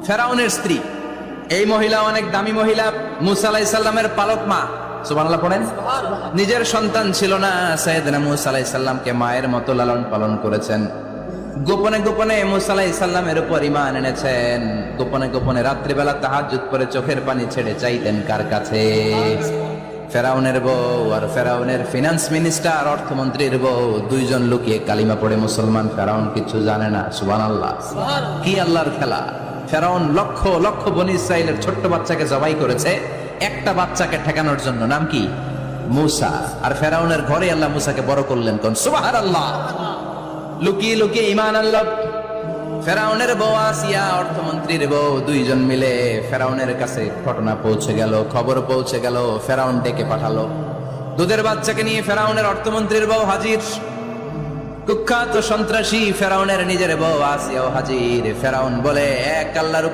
ফেরাউনের স্ত্রী। এই মহিলা অনেক দামি মহিলা, মুসা আলাইহিস সালামের পালক মা। সুবহানাল্লাহ পড়েন। নিজের সন্তান ছিল না, সাইয়েদনা মুসা আলাইহিস সালামকে মায়ের মতো লালন পালন করেছেন। গোপনে গোপনে মুসা আলাইহিস সালামের উপর ঈমান এনেছেন। গোপনে গোপনে রাত্রিবেলা তাহাজ্জুদ করে চোখের পানি ছেড়ে চাইতেন কার কাছে? ফেরাউনের বউ আর ফেরাউনের ফিনান্স মিনিস্টার, অর্থমন্ত্রীর বউ, দুইজন লুকিয়ে কালিমা পড়ে মুসলমান। ফেরাউন কিছু জানে না। সুবহানাল্লাহ। কি আল্লাহর খেলা! ফেরাউন লক্ষ লক্ষ বনী ইসরাইলের ছোট্ট বাচ্চাকে জবাই করেছে একটা বাচ্চাকে ঠেকানোর জন্য। নাম কি? মুসা। আর ফেরাউনের ঘরে আল্লাহ মুসাকে বড় করলেন। কোন সুবহানাল্লাহ! লুকিয়ে লুকিয়ে ঈমান আনলো। ফেরাউনের বউ আসিয়া, অর্থমন্ত্রীর বউ, দুইজন মিলে ফেরাউনের কাছে ঘটনা পৌঁছে গেল, খবর পৌঁছে গেল। ফেরাউন ডেকে পাঠালো। দুধের বাচ্চাকে নিয়ে ফেরাউনের অর্থমন্ত্রীর বউ হাজির। কুখ্যাত সন্ত্রাসী ফেরাউনের নিজের বউ আসিয়াও হাজির। ফেরাউন বলে, এক আল্লাহর